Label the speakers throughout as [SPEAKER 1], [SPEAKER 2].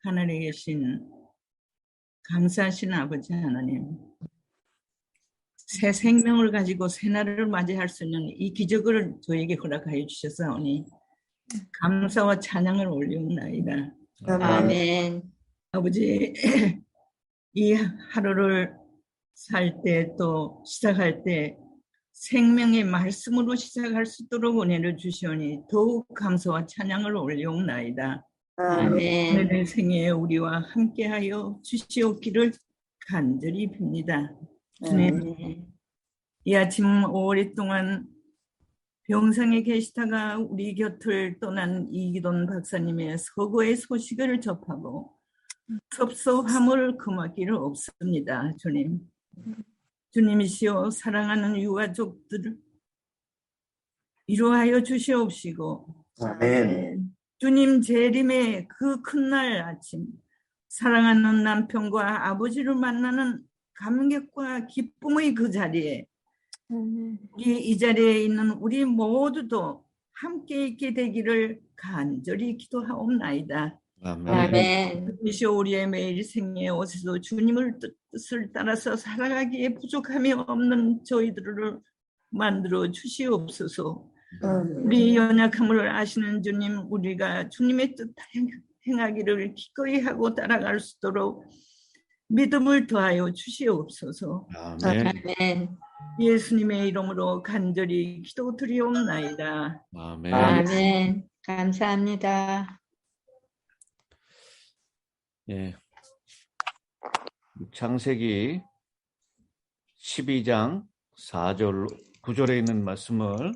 [SPEAKER 1] 하늘에 계신 감사하신 아버지 하나님, 새 생명을 가지고 새날을 맞이할 수 있는 이 기적을 저에게 허락하여 주셨사오니 감사와 찬양을 올리옵나이다.
[SPEAKER 2] 아멘.
[SPEAKER 1] 아버지, 이 하루를 살 때 또 시작할 때 생명의 말씀으로 시작할 수 있도록 은혜를 주시오니 더욱 감사와 찬양을 올리옵나이다.
[SPEAKER 2] 아멘.
[SPEAKER 1] 오늘의 생애에 우리와 함께하여 주시옵기를 간절히 빕니다. 주님, 이 아침 오랫동안 병상에 계시다가 우리 곁을 떠난 이기돈 박사님의 서거의 소식을 접하고 섭섭함을 금할 길 없습니다. 주님, 주님이시여 사랑하는 유가족들을 위로하여 주시옵시고,
[SPEAKER 3] 아멘.
[SPEAKER 1] 주님 재림의 그 큰 날 아침 사랑하는 남편과 아버지를 만나는 감격과 기쁨의 그 자리에 우리 이 자리에 있는 우리 모두도 함께 있게 되기를 간절히 기도하옵나이다.
[SPEAKER 2] 아멘.
[SPEAKER 1] 주시오. 우리의 매일 생애에 오셔서 주님을 뜻을 따라서 살아가기에 부족함이 없는 저희들을 만들어 주시옵소서. 우리 연약함을 아시는 주님, 우리가 주님의 뜻 행하기를 기꺼이 하고 따라갈 수 있도록 믿음을 더하여 주시옵소서.
[SPEAKER 2] 아멘.
[SPEAKER 1] 예수님의 이름으로 간절히 기도드리옵나이다.
[SPEAKER 4] 아멘.
[SPEAKER 2] 아멘. 감사합니다.
[SPEAKER 4] 예. 창세기 12장 4절 9절에 있는 말씀을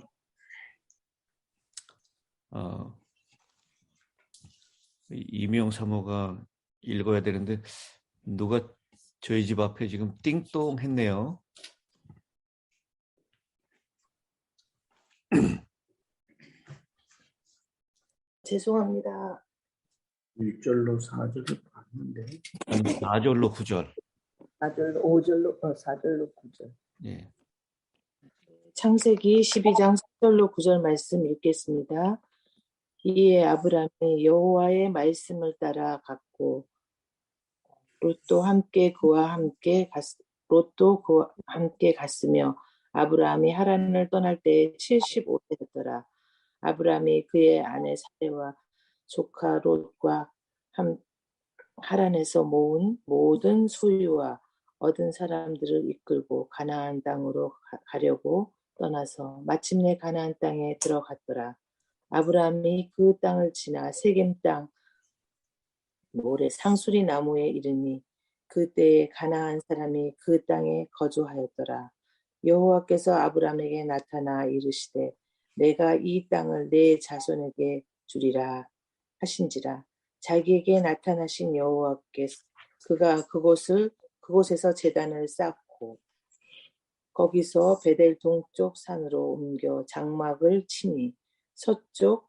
[SPEAKER 4] 이명 사모가 읽어야 되는데 누가 저희 집 앞에 지금 띵동 했네요.
[SPEAKER 3] 죄송합니다. 1절로 4절로 봤는데
[SPEAKER 4] 4절로 9절.
[SPEAKER 3] 4절로 5절로 4절로 9절.
[SPEAKER 4] 예.
[SPEAKER 3] 창세기 12장 4절로 9절 말씀 읽겠습니다. 이에 아브람이 여호와의 말씀을 따라 갔고 롯도 그와 함께 갔으며 아브람이 하란을 떠날 때에 75세였더라. 아브람이 그의 아내 사레와 조카 롯과 하란에서 모은 모든 소유와 얻은 사람들을 이끌고 가나안 땅으로 가려고 떠나서 마침내 가나안 땅에 들어갔더라. 아브람이 그 땅을 지나 세겜 땅 모래 상수리 나무에 이르니 그때에 가나안 사람이 그 땅에 거주하였더라. 여호와께서 아브람에게 나타나 이르시되 내가 이 땅을 내 자손에게 주리라 하신지라. 자기에게 나타나신 여호와께서 그가 그곳에서 제단을 쌓고 거기서 베델 동쪽 산으로 옮겨 장막을 치니 서쪽은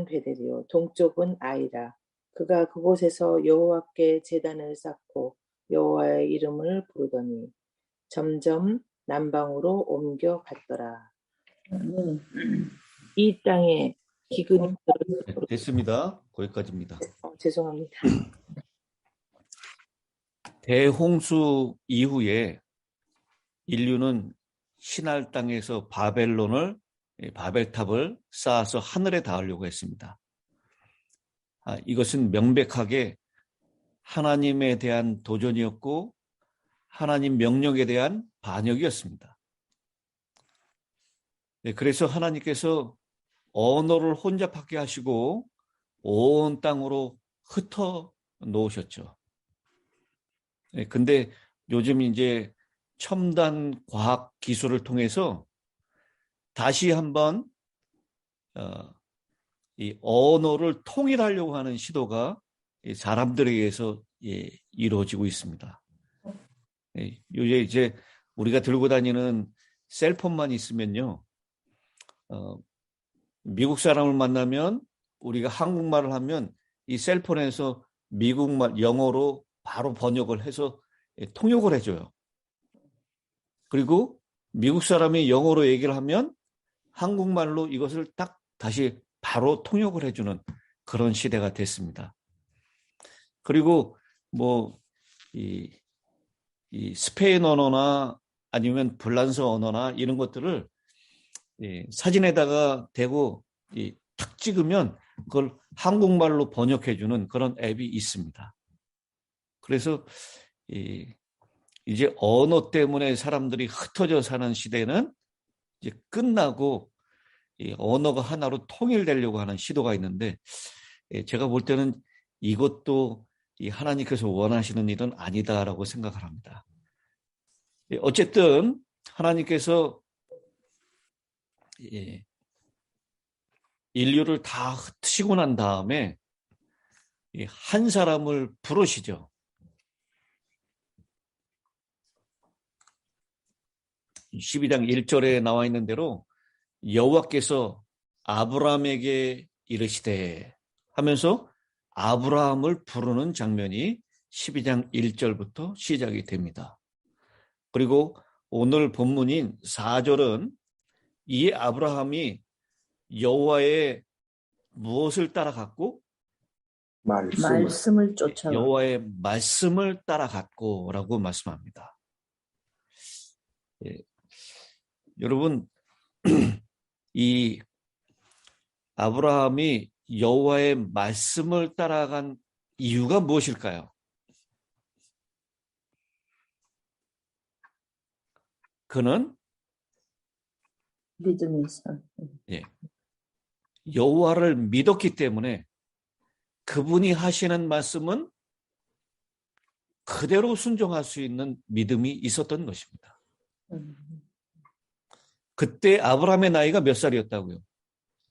[SPEAKER 3] 베델이요 동쪽은 아이라. 그가 그곳에서 여호와께 제단을 쌓고 여호와의 이름을 부르더니 점점 남방으로 옮겨 갔더라. 이 땅에 기근이
[SPEAKER 4] 됐습니다. 거기까지입니다.
[SPEAKER 3] 죄송합니다.
[SPEAKER 4] 대홍수 이후에 인류는 신할 땅에서 바벨탑을 쌓아서 하늘에 닿으려고 했습니다. 이것은 명백하게 하나님에 대한 도전이었고 하나님 명령에 대한 반역이었습니다. 그래서 하나님께서 언어를 혼잡하게 하시고 온 땅으로 흩어 놓으셨죠. 근데 요즘 이제 첨단 과학 기술을 통해서 다시 한번 이 언어를 통일하려고 하는 시도가 사람들에 의해서 이루어지고 있습니다. 요새 이제 우리가 들고 다니는 셀폰만 있으면요, 미국 사람을 만나면 우리가 한국말을 하면 이 셀폰에서 미국말 영어로 바로 번역을 해서 통역을 해줘요. 그리고 미국 사람이 영어로 얘기를 하면 한국말로 이것을 딱 다시 바로 통역을 해주는 그런 시대가 됐습니다. 그리고 뭐 이 스페인 언어나 아니면 불란서 언어나 이런 것들을 사진에다가 대고 탁 찍으면 그걸 한국말로 번역해주는 그런 앱이 있습니다. 그래서 이제 언어 때문에 사람들이 흩어져 사는 시대는 이제 끝나고 이 언어가 하나로 통일되려고 하는 시도가 있는데, 제가 볼 때는 이것도 이 하나님께서 원하시는 일은 아니다라고 생각을 합니다. 어쨌든 하나님께서 인류를 다 흩으시고 난 다음에 한 사람을 부르시죠. 12장 1절에 나와 있는 대로 여호와께서 아브라함에게 이르시되 하면서 아브라함을 부르는 장면이 12장 1절부터 시작이 됩니다. 그리고 오늘 본문인 4절은 이 아브라함이 여호와의 무엇을 따라갔고?
[SPEAKER 3] 말씀을 쫓아
[SPEAKER 4] 여호와의 말씀을 따라갔고라고 말씀합니다. 여러분, 이 아브라함이 여호와의 말씀을 따라간 이유가 무엇일까요? 그는
[SPEAKER 3] 믿음이 있어.
[SPEAKER 4] 여호와를 믿었기 때문에 그분이 하시는 말씀은 그대로 순종할 수 있는 믿음이 있었던 것입니다. 그때 아브라함의 나이가 몇 살이었다고요?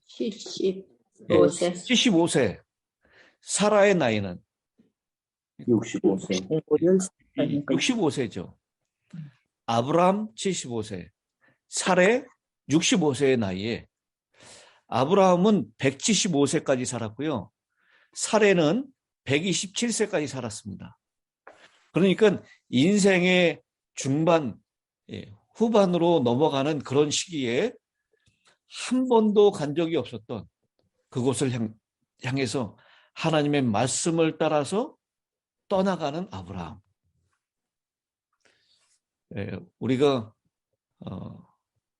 [SPEAKER 2] 75세.
[SPEAKER 4] 75세. 사라의 나이는
[SPEAKER 5] 65세.
[SPEAKER 4] 65세죠. 아브라함 75세, 사레 65세의 나이에 아브라함은 175세까지 살았고요. 사레는 127세까지 살았습니다. 그러니까 인생의 중반, 후반으로 넘어가는 그런 시기에 한 번도 간 적이 없었던 그곳을 향해서 하나님의 말씀을 따라서 떠나가는 아브라함. 우리가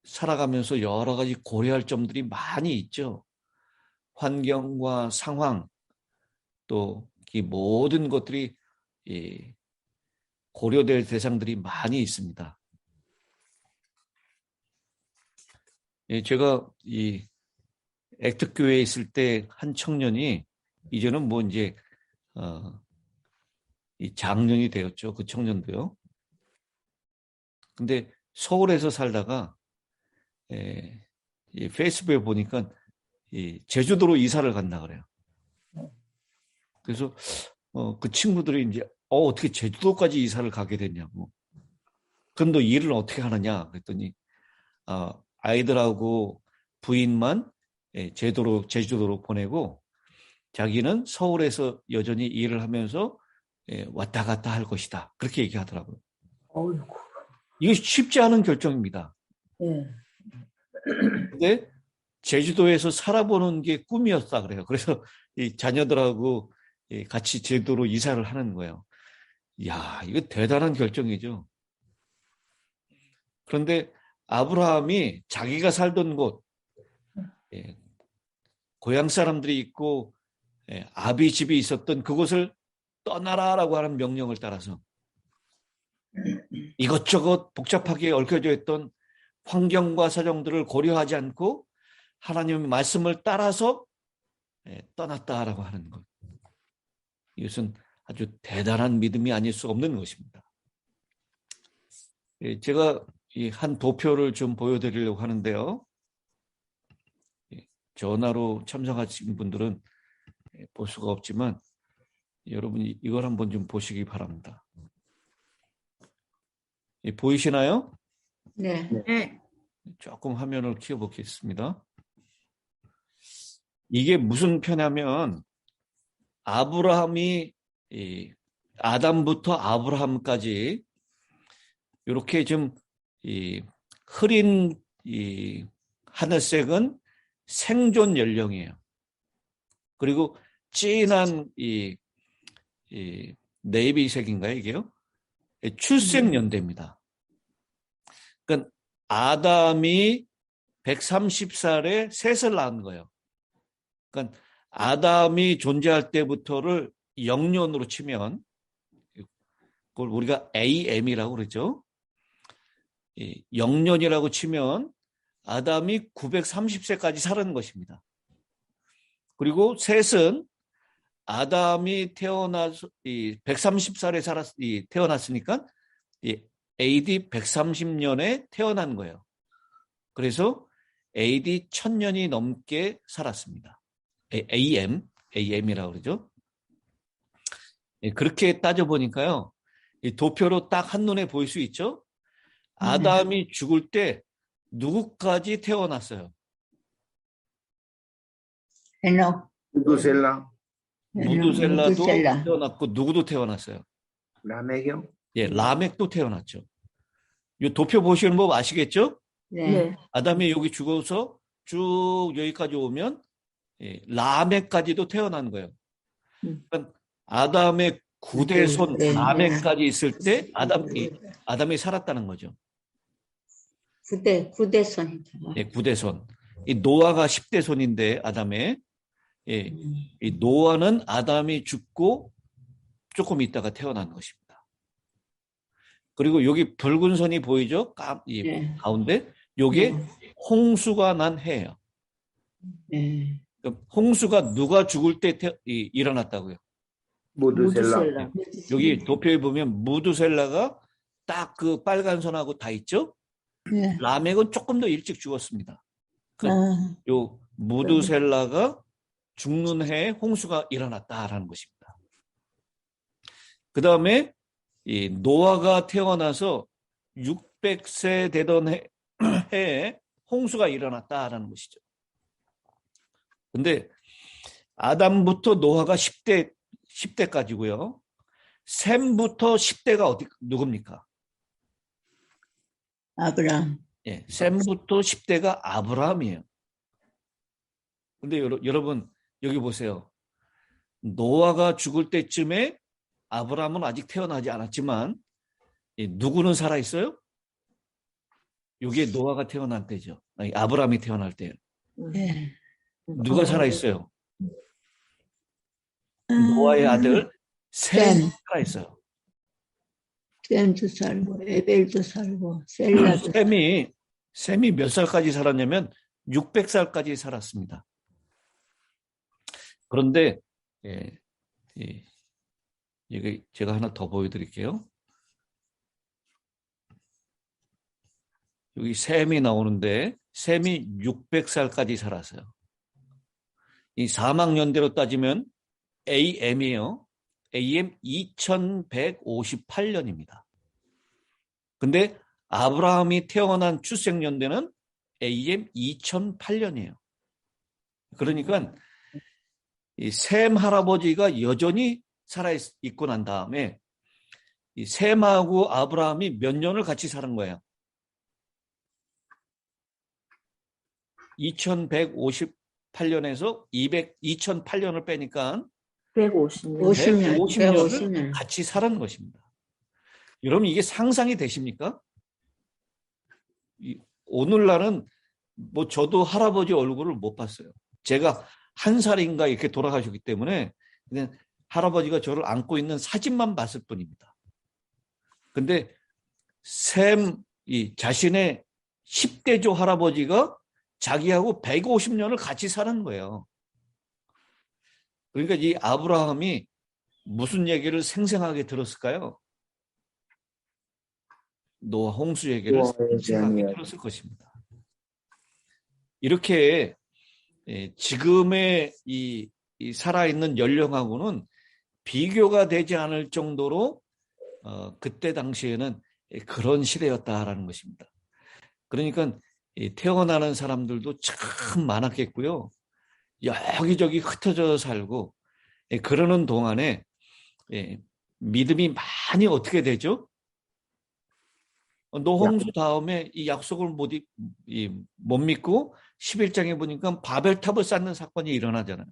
[SPEAKER 4] 살아가면서 여러 가지 고려할 점들이 많이 있죠. 환경과 상황, 또 이 모든 것들이 고려될 대상들이 많이 있습니다. 제가 이 액특교회에 있을 때 한 청년이 이제는 뭐 이제 이 장년이 되었죠. 그 청년도요. 근데 서울에서 살다가 이 페이스북에 보니까 이 제주도로 이사를 간다 그래요. 그래서 그 친구들이 이제 어떻게 제주도까지 이사를 가게 됐냐고. 그럼 너 일을 어떻게 하느냐 그랬더니 아이들하고 부인만 제주도로 보내고 자기는 서울에서 여전히 일을 하면서 왔다 갔다 할 것이다. 그렇게 얘기하더라고요.
[SPEAKER 3] 어이구.
[SPEAKER 4] 이거 쉽지 않은 결정입니다. 근데 제주도에서 살아보는 게 꿈이었다 그래요. 그래서 이 자녀들하고 같이 제주도로 이사를 하는 거예요. 이야, 이거 대단한 결정이죠. 그런데 아브라함이 자기가 살던 곳, 고향 사람들이 있고 아비 집이 있었던 그곳을 떠나라라고 하는 명령을 따라서 이것저것 복잡하게 얽혀져 있던 환경과 사정들을 고려하지 않고 하나님의 말씀을 따라서 떠났다라고 하는 것. 이것은 아주 대단한 믿음이 아닐 수 없는 것입니다. 제가 이 한 도표를 좀 보여드리려고 하는데요. 전화로 참석하신 분들은 볼 수가 없지만 여러분이 이걸 한번 좀 보시기 바랍니다. 보이시나요?
[SPEAKER 2] 네.
[SPEAKER 1] 네.
[SPEAKER 4] 조금 화면을 키워보겠습니다. 이게 무슨 표냐면 아브라함이 아담부터 아브라함까지 이렇게 좀 흐린 하늘색은 생존 연령이에요. 그리고 진한 네이비색인가요, 이게요? 출생연대입니다. 그러니까 아담이 130살에 셋을 낳은 거예요. 그러니까 아담이 존재할 때부터를 영년으로 치면 그걸 우리가 AM이라고 그러죠. 영년이라고 치면 아담이 930세까지 살은 것입니다. 그리고 셋은 아담이 태어나서 130살에 태어났으니까 AD 130년에 태어난 거예요. 그래서 AD 1000년이 넘게 살았습니다. AM이라고 그러죠. 그렇게 따져보니까요. 도표로 딱 한눈에 보일 수 있죠. 아담이 죽을 때 누구까지 태어났어요?
[SPEAKER 2] 헤녹,
[SPEAKER 5] 무두셀라,
[SPEAKER 4] 무두셀라도
[SPEAKER 2] 무두셀라.
[SPEAKER 4] 태어났고 누구도 태어났어요.
[SPEAKER 5] 라멕이요?
[SPEAKER 4] 예, 라멕도 태어났죠. 이 도표 보시는 법 아시겠죠?
[SPEAKER 2] 네.
[SPEAKER 4] 아담이 여기 죽어서 쭉 여기까지 오면 라멕까지도 태어난 거예요. 그러니까 아담의 9대손
[SPEAKER 2] 네.
[SPEAKER 4] 라멕까지 있을 때 아담이 살았다는 거죠.
[SPEAKER 2] 9대손이다.
[SPEAKER 4] 예, 9대손. 이 노아가 10대손인데 아담의 이 노아는 아담이 죽고 조금 있다가 태어난 것입니다. 그리고 여기 붉은 선이 보이죠?
[SPEAKER 2] 네.
[SPEAKER 4] 가운데 요게 홍수가 난 해예요.
[SPEAKER 2] 네.
[SPEAKER 4] 홍수가 누가 죽을 때 일어났다고요?
[SPEAKER 5] 무두셀라.
[SPEAKER 4] 여기 도표에 보면 무두셀라가 딱 그 빨간 선하고 다 있죠?
[SPEAKER 2] 네.
[SPEAKER 4] 라멕은 조금 더 일찍 죽었습니다.
[SPEAKER 2] 아,
[SPEAKER 4] 요 무두셀라가 죽는 해에 홍수가 일어났다라는 것입니다. 그 다음에 이 노아가 태어나서 600세 되던 해에 홍수가 일어났다라는 것이죠. 근데 아담부터 노아가 10대까지고요. 셈부터 10대가 누굽니까?
[SPEAKER 2] 아브람.
[SPEAKER 4] 예, 셈부터 10대가 아브라함이에요. 근데 여러분 여기 보세요. 노아가 죽을 때쯤에 아브라함은 아직 태어나지 않았지만 누구는 살아있어요? 이게 노아가 태어날 때죠. 아니, 아브라함이 태어날 때예요.
[SPEAKER 2] 네.
[SPEAKER 4] 누가 살아있어요? 노아의 아들 셈이 살아있어요.
[SPEAKER 2] 셈도 살고 에벨도 살고 셀라도
[SPEAKER 4] 셈이 몇 살까지 살았냐면 600살까지 살았습니다. 그런데 여기 제가 하나 더 보여드릴게요. 여기 셈이 나오는데 셈이 600살까지 살았어요. 이 사망연대로 따지면 AM이에요. AM 2158년입니다. 근데 아브라함이 태어난 출생연대는 AM 2008년이에요. 그러니까 이 셈 할아버지가 여전히 살아있고 난 다음에 이 셈하고 아브라함이 몇 년을 같이 사는 거예요? 2158년에서 2008년을 빼니까
[SPEAKER 3] 150년.
[SPEAKER 4] 150년을 같이 살은 것입니다. 여러분 이게 상상이 되십니까? 오늘날은 뭐 저도 할아버지 얼굴을 못 봤어요. 제가 1살인가 이렇게 돌아가셨기 때문에 그냥 할아버지가 저를 안고 있는 사진만 봤을 뿐입니다. 근데 이 자신의 10대조 할아버지가 자기하고 150년을 같이 사는 거예요. 그러니까 이 아브라함이 무슨 얘기를 생생하게 들었을까요? 노아 홍수 얘기를 생생하게 들었을 것입니다. 이렇게 지금의 이 살아있는 연령하고는 비교가 되지 않을 정도로 그때 당시에는 그런 시대였다라는 것입니다. 그러니까 태어나는 사람들도 참 많았겠고요. 여기저기 흩어져 살고 그러는 동안에 믿음이 많이 어떻게 되죠? 노홍수 다음에 이 약속을 못 믿고 11장에 보니까 바벨탑을 쌓는 사건이 일어나잖아요.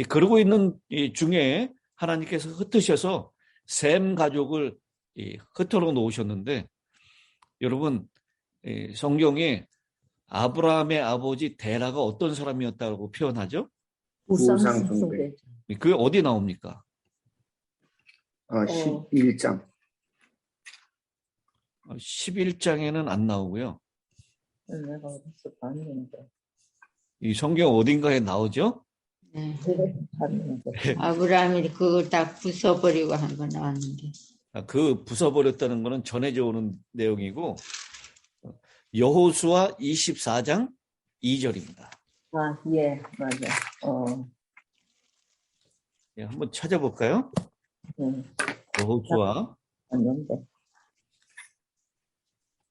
[SPEAKER 4] 그러고 있는 이 중에 하나님께서 흩으셔서 셈 가족을 흩어놓 놓으셨는데, 여러분, 성경에 아브라함의 아버지 데라가 어떤 사람이었다고 표현하죠?
[SPEAKER 3] 우상
[SPEAKER 5] 우상
[SPEAKER 3] 숭배.
[SPEAKER 5] 숭배.
[SPEAKER 4] 그게 어디 나옵니까?
[SPEAKER 5] 11장.
[SPEAKER 4] 11장에는 안 나오고요.
[SPEAKER 3] 내가 어디서 봤는데.
[SPEAKER 4] 이 성경 어딘가에 나오죠?
[SPEAKER 2] 네.
[SPEAKER 3] 봤는데.
[SPEAKER 2] 아브라함이 그걸 다 부숴버리고 한 거 나왔는데.
[SPEAKER 4] 그 부숴버렸다는 거는 전해져 오는 내용이고, 여호수아 24장 2절입니다.
[SPEAKER 3] 예, 맞아.
[SPEAKER 4] 한번 찾아볼까요? 여호수아
[SPEAKER 3] 봤는데.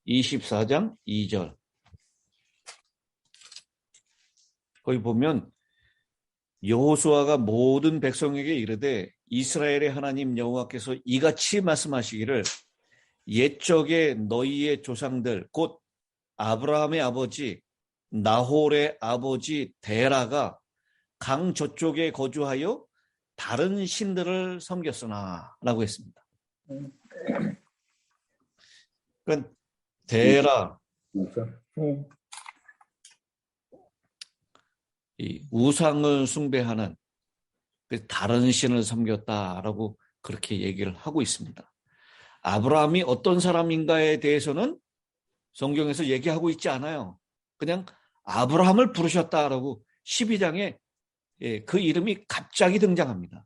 [SPEAKER 4] 24장 2절. 거기 보면 여호수아가 모든 백성에게 이르되 이스라엘의 하나님 여호와께서 이같이 말씀하시기를 옛적에 너희의 조상들 곧 아브라함의 아버지 나홀의 아버지 데라가 강 저쪽에 거주하여 다른 신들을 섬겼으나 라고 했습니다. 그러니까 데라,
[SPEAKER 3] 네.
[SPEAKER 4] 이 우상을 숭배하는 다른 신을 섬겼다라고 그렇게 얘기를 하고 있습니다. 아브라함이 어떤 사람인가에 대해서는 성경에서 얘기하고 있지 않아요. 그냥 아브라함을 부르셨다라고 12장에 그 이름이 갑자기 등장합니다.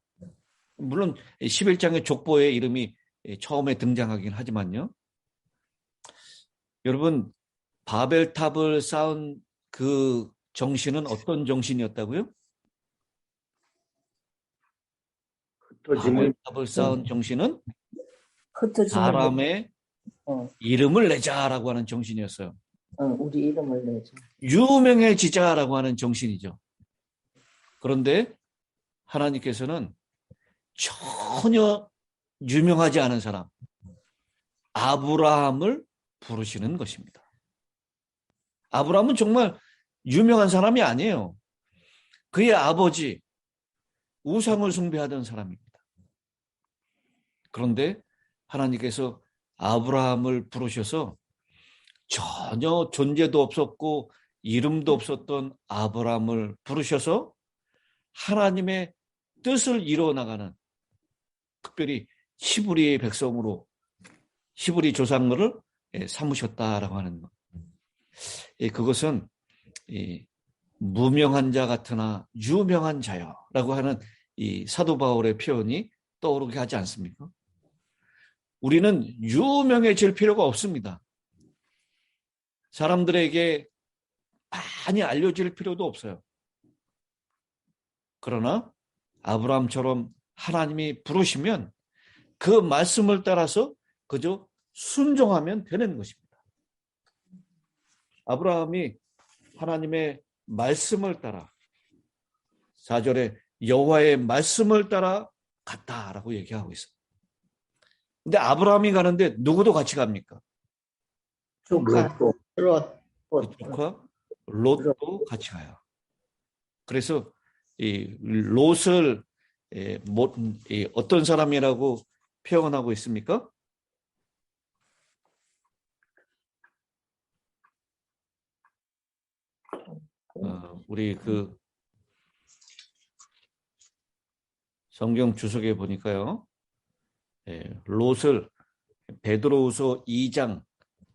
[SPEAKER 4] 물론 11장의 족보의 이름이 처음에 등장하긴 하지만요. 여러분, 바벨탑을 쌓은 그 정신은 어떤 정신이었다고요? 바벨탑을 쌓은 정신은 사람의 이름을 내자라고 하는 정신이었어요.
[SPEAKER 3] 우리 이름을 내자.
[SPEAKER 4] 유명해지자라고 하는 정신이죠. 그런데 하나님께서는 전혀 유명하지 않은 사람, 아브라함을 부르시는 것입니다. 아브라함은 정말 유명한 사람이 아니에요. 그의 아버지, 우상을 숭배하던 사람입니다. 그런데 하나님께서 아브라함을 부르셔서 전혀 존재도 없었고 이름도 없었던 아브라함을 부르셔서 하나님의 뜻을 이루어나가는, 특별히 히브리의 백성으로 히브리 조상들을 삼으셨다라고 하는 것. 그것은 무명한 자 같으나 유명한 자여라고 하는 이 사도 바울의 표현이 떠오르게 하지 않습니까? 우리는 유명해질 필요가 없습니다. 사람들에게 많이 알려질 필요도 없어요. 그러나 아브라함처럼 하나님이 부르시면 그 말씀을 따라서 그저 순종하면 되는 것입니다. 아브라함이 하나님의 말씀을 따라 4절에 여호와의 말씀을 따라 갔다라고 얘기하고 있어요. 근데 아브라함이 가는데 누구도 같이 갑니까?
[SPEAKER 2] 조카 롯.
[SPEAKER 4] 조카 롯도 같이 가요. 그래서 이 롯을 어떤 사람이라고 표현하고 있습니까? 우리 그 성경 주석에 보니까요, 롯을 베드로후서 2장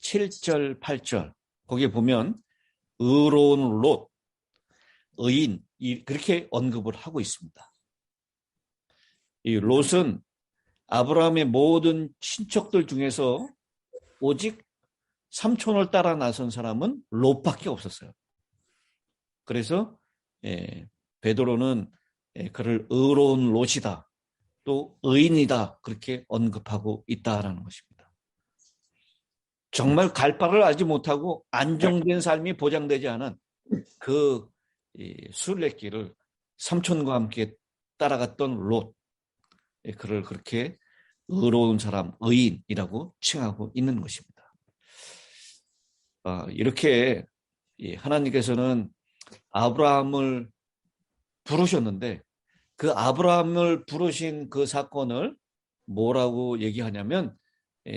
[SPEAKER 4] 7절 8절 거기에 보면 의로운 롯, 의인 그렇게 언급을 하고 있습니다. 이 롯은 아브라함의 모든 친척들 중에서 오직 삼촌을 따라 나선 사람은 롯밖에 없었어요. 그래서 베드로는 그를 의로운 롯이다, 또 의인이다 그렇게 언급하고 있다라는 것입니다. 정말 갈 바를 알지 못하고 안정된 삶이 보장되지 않은 그 순례길을 삼촌과 함께 따라갔던 롯, 그를 그렇게 의로운 사람, 의인이라고 칭하고 있는 것입니다. 이렇게 하나님께서는 아브라함을 부르셨는데 그 아브라함을 부르신 그 사건을 뭐라고 얘기하냐면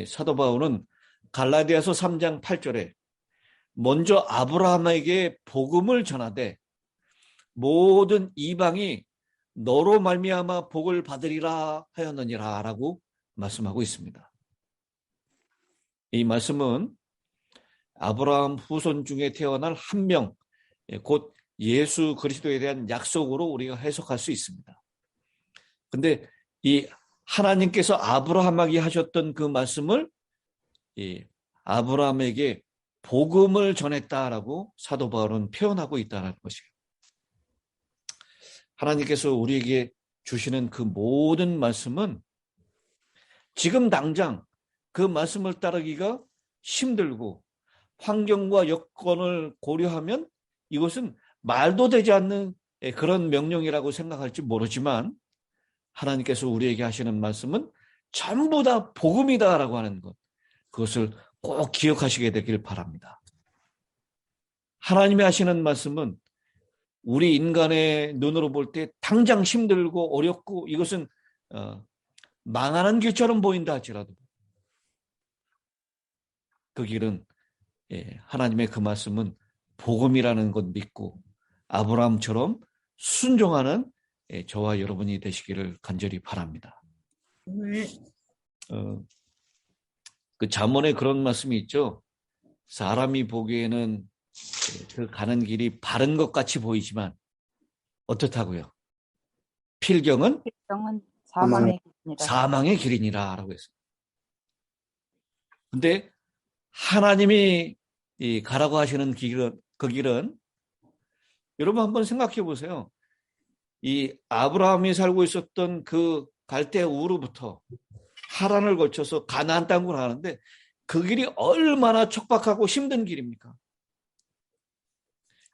[SPEAKER 4] 사도 바울은 갈라디아서 3장 8절에 먼저 아브라함에게 복음을 전하되 모든 이방이 너로 말미암아 복을 받으리라 하였느니라 라고 말씀하고 있습니다. 이 말씀은 아브라함 후손 중에 태어날 한 명, 곧 예수 그리스도에 대한 약속으로 우리가 해석할 수 있습니다. 근데 이 하나님께서 아브라함에게 하셨던 그 말씀을 아브라함에게 복음을 전했다라고 사도 바울은 표현하고 있다는 것이에요. 하나님께서 우리에게 주시는 그 모든 말씀은 지금 당장 그 말씀을 따르기가 힘들고 환경과 여건을 고려하면 이것은 말도 되지 않는 그런 명령이라고 생각할지 모르지만 하나님께서 우리에게 하시는 말씀은 전부 다 복음이다라고 하는 것, 그것을 꼭 기억하시게 되길 바랍니다. 하나님이 하시는 말씀은 우리 인간의 눈으로 볼 때 당장 힘들고 어렵고 이것은 망하는 길처럼 보인다 할지라도 그 길은 하나님의 그 말씀은 복음이라는 것 믿고 아브라함처럼 순종하는 저와 여러분이 되시기를 간절히 바랍니다.
[SPEAKER 1] 네.
[SPEAKER 4] 그 잠언에 그런 말씀이 있죠. 사람이 보기에는 그 가는 길이 바른 것 같이 보이지만 어떻다고요? 필경은
[SPEAKER 6] 사망의 길이니라.
[SPEAKER 4] 사망의 길이니라 라고 했어요. 근데 하나님이 가라고 하시는 그 길은 여러분 한번 생각해 보세요. 이 아브라함이 살고 있었던 그 갈대 우르부터 하란을 거쳐서 가나안 땅으로 가는데 그 길이 얼마나 척박하고 힘든 길입니까?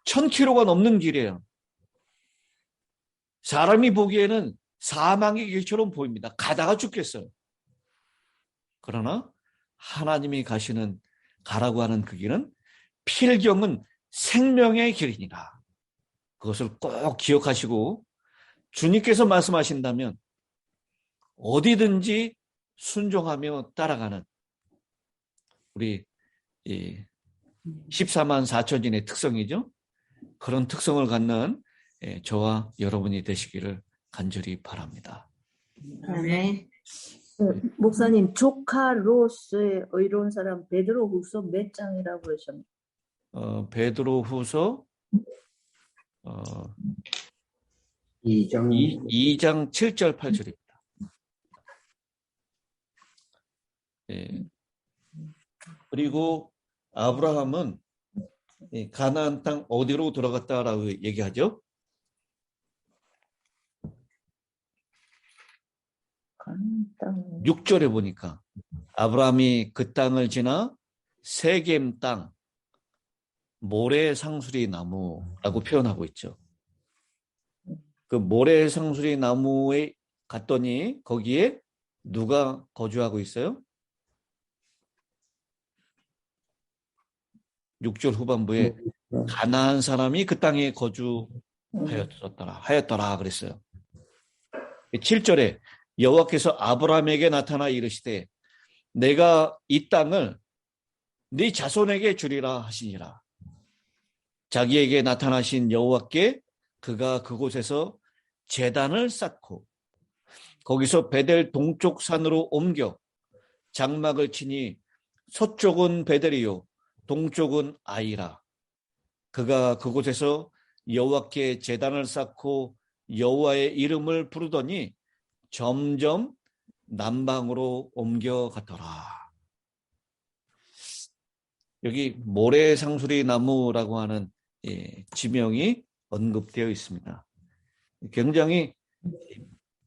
[SPEAKER 4] 1000km가 넘는 길이에요. 사람이 보기에는 사망의 길처럼 보입니다. 가다가 죽겠어요. 그러나 하나님이 가라고 하는 그 길은 필경은 생명의 길이니라. 그것을 꼭 기억하시고 주님께서 말씀하신다면 어디든지 순종하며 따라가는 우리 14만 4천인의 특성이죠. 그런 특성을 갖는 저와 여러분이 되시기를 간절히 바랍니다.
[SPEAKER 2] 아멘.
[SPEAKER 3] 목사님, 조카 로스의 의로운 사람 베드로후서 몇 장이라고 그러셨나요?
[SPEAKER 4] 베드로후서
[SPEAKER 5] 2장
[SPEAKER 4] 2장 7절 8절입니다. 그리고 아브라함은 가나안 땅 어디로 들어갔다라고 얘기하죠?
[SPEAKER 3] 가나안 땅.
[SPEAKER 4] 6절에 보니까 아브라함이 그 땅을 지나 세겜 땅 모래 상수리 나무라고 표현하고 있죠. 그 모래 상수리 나무에 갔더니 거기에 누가 거주하고 있어요? 6절 후반부에 가나안 사람이 그 땅에 거주하였더라 그랬어요. 7절에 여호와께서 아브라함에게 나타나 이르시되 내가 이 땅을 네 자손에게 주리라 하시니라. 자기에게 나타나신 여호와께 그가 그곳에서 제단을 쌓고 거기서 베델 동쪽 산으로 옮겨 장막을 치니 서쪽은 베델이요 동쪽은 아이라. 그가 그곳에서 여호와께 제단을 쌓고 여호와의 이름을 부르더니 점점 남방으로 옮겨갔더라. 여기 모래상수리 나무라고 하는 지명이 언급되어 있습니다. 굉장히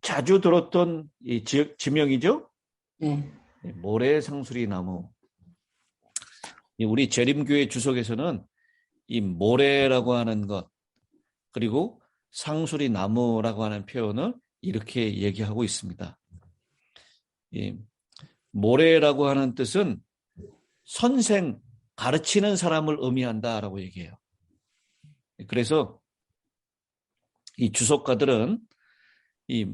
[SPEAKER 4] 자주 들었던 이 지명이죠.
[SPEAKER 2] 네.
[SPEAKER 4] 모래상수리 나무. 우리 재림교회 주석에서는 이 모래라고 하는 것 그리고 상수리 나무라고 하는 표현을 이렇게 얘기하고 있습니다. 이 모래라고 하는 뜻은 선생, 가르치는 사람을 의미한다라고 얘기해요. 그래서 이 주석가들은 이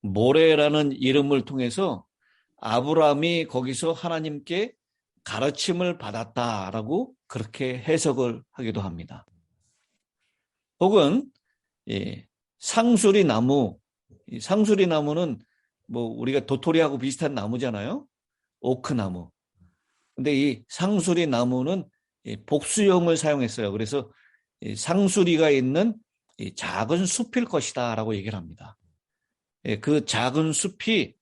[SPEAKER 4] 모레라는 이름을 통해서 아브라함이 거기서 하나님께 가르침을 받았다라고 그렇게 해석을 하기도 합니다. 혹은 상수리 나무, 상수리 나무는 뭐 우리가 도토리하고 비슷한 나무잖아요. 오크나무. 근데 이 상수리 나무는 복수형을 사용했어요. 그래서 상수리가 있는 작은 숲일 것이다라고 얘기를 합니다. 그 작은 숲이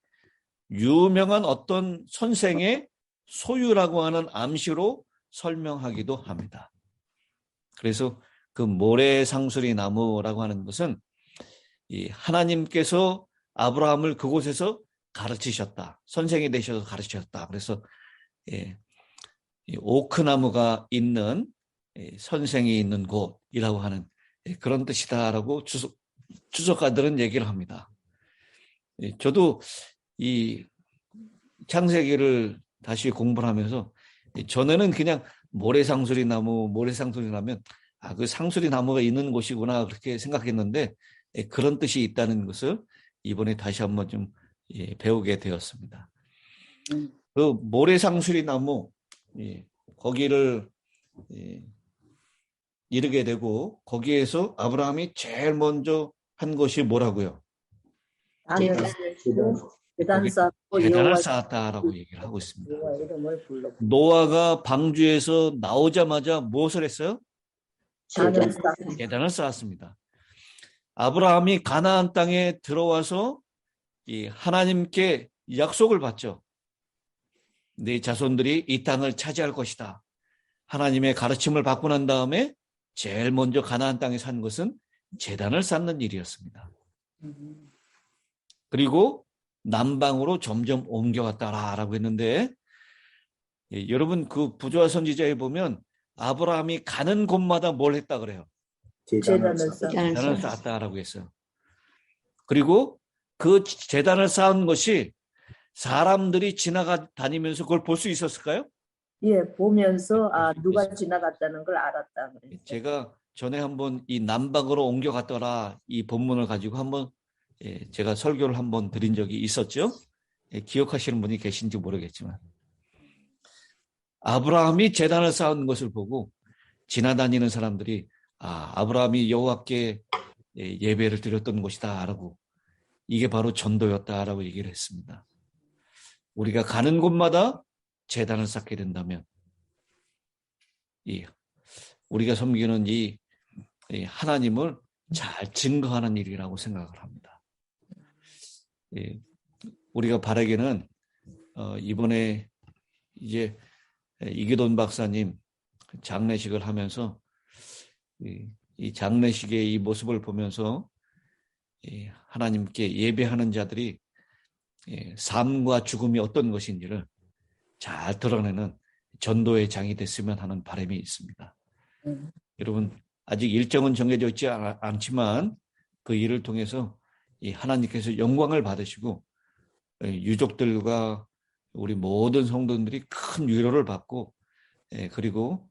[SPEAKER 4] 유명한 어떤 선생의 소유라고 하는 암시로 설명하기도 합니다. 그래서 그 모래상수리 나무라고 하는 것은 이 하나님께서 아브라함을 그곳에서 가르치셨다. 선생이 되셔서 가르치셨다. 그래서 이 오크나무가 있는 선생이 있는 곳이라고 하는 그런 뜻이다라고 주석가들은 얘기를 합니다. 저도 이 창세기를 다시 공부를 하면서 전에는 그냥 모래상수리 나면 그 상수리 나무가 있는 곳이구나 그렇게 생각했는데 그런 뜻이 있다는 것을 이번에 다시 한번 좀 배우게 되었습니다. 그 모래상수리 나무 거기를 이르게 되고 거기에서 아브라함이 제일 먼저 한 것이 뭐라고요? 계단을 쌓았다라고 얘기를 하고 있습니다. 노아가 방주에서 나오자마자 무엇을 했어요? 계단을 쌓았습니다. 아브라함이 가나안 땅에 들어와서 이 하나님께 약속을 받죠. 네 자손들이 이 땅을 차지할 것이다. 하나님의 가르침을 받고 난 다음에 제일 먼저 가나안 땅에 산 것은 제단을 쌓는 일이었습니다. 그리고 남방으로 점점 옮겨갔다라고 했는데 여러분 그 부조화 선지자에 보면 아브라함이 가는 곳마다 뭘 했다 그래요?
[SPEAKER 3] 제단을
[SPEAKER 4] 쌓았다라고 했어요. 그리고 그 제단을 쌓은 것이 사람들이 다니면서 그걸 볼 수 있었을까요?
[SPEAKER 3] 보면서 누가 지나갔다는 걸 알았다.
[SPEAKER 4] 제가 전에 한번 이 남방으로 옮겨갔더라 이 본문을 가지고 한번 제가 설교를 한번 드린 적이 있었죠. 기억하시는 분이 계신지 모르겠지만 아브라함이 제단을 쌓은 것을 보고 지나다니는 사람들이 아브라함이 여호와께 예배를 드렸던 곳이다라고 이게 바로 전도였다라고 얘기를 했습니다. 우리가 가는 곳마다 제단을 쌓게 된다면 우리가 섬기는 이 하나님을 잘 증거하는 일이라고 생각을 합니다. 우리가 바라기는 이번에 이제 이기돈 박사님 장례식을 하면서 이 장례식의 이 모습을 보면서 하나님께 예배하는 자들이 삶과 죽음이 어떤 것인지를 잘 드러내는 전도의 장이 됐으면 하는 바람이 있습니다. 여러분 아직 일정은 정해져 있지 않지만 그 일을 통해서 이 하나님께서 영광을 받으시고 유족들과 우리 모든 성도들이 큰 위로를 받고 그리고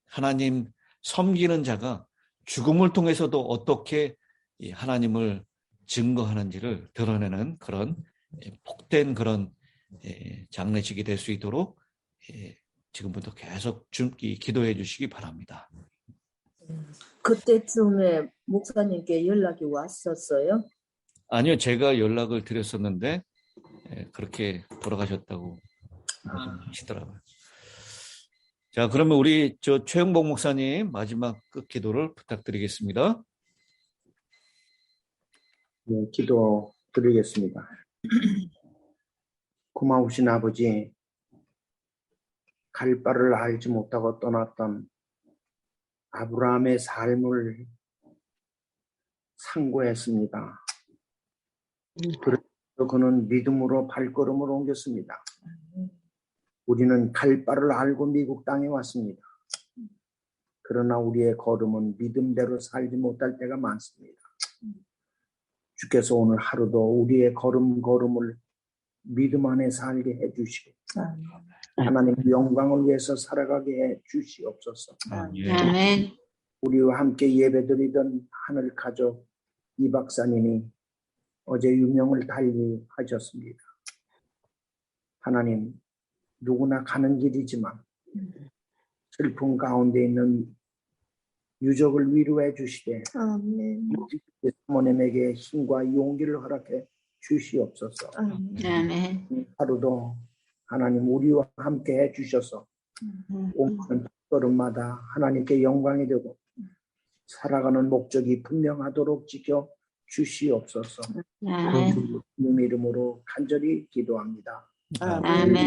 [SPEAKER 4] 하나님 섬기는 자가 죽음을 통해서도 어떻게 하나님을 증거하는지를 드러내는 그런 복된 그런 장례식이 될 수 있도록 지금부터 계속 기도해 주시기 바랍니다.
[SPEAKER 3] 그때쯤에 목사님께 연락이 왔었어요?
[SPEAKER 4] 아니요, 제가 연락을 드렸었는데 그렇게 돌아가셨다고 하시더라고요. 자, 그러면 우리 최영복 목사님 마지막 끝 기도를 부탁드리겠습니다.
[SPEAKER 5] 네, 기도 드리겠습니다. 고마우신 아버지, 갈 바를 알지 못하고 떠났던 아브라함의 삶을 상고했습니다. 그래서 그는 믿음으로 발걸음을 옮겼습니다. 우리는 갈 바를 알고 미국 땅에 왔습니다. 그러나 우리의 걸음은 믿음대로 살지 못할 때가 많습니다. 주께서 오늘 하루도 우리의 걸음을 믿음 안에 살게 해주시고 하나님 영광을 위해서 살아가게 해주시옵소서.
[SPEAKER 2] 아멘.
[SPEAKER 5] 우리와 함께 예배드리던 하늘 가족 이 박사님이 어제 유명을 달리하셨습니다. 하나님, 누구나 가는 길이지만 슬픔 가운데 있는 유족을 위로해 주시되 사모님에게 힘과 용기를 허락해 주시옵소서.
[SPEAKER 2] 아멘.
[SPEAKER 5] 하루도 하나님 우리와 함께 해 주셔서 옮기는 걸음마다 하나님께 영광이 되고 살아가는 목적이 분명하도록 지켜 주시옵소서.
[SPEAKER 2] 아멘.
[SPEAKER 5] 주님 이름으로 간절히 기도합니다.
[SPEAKER 2] 아멘.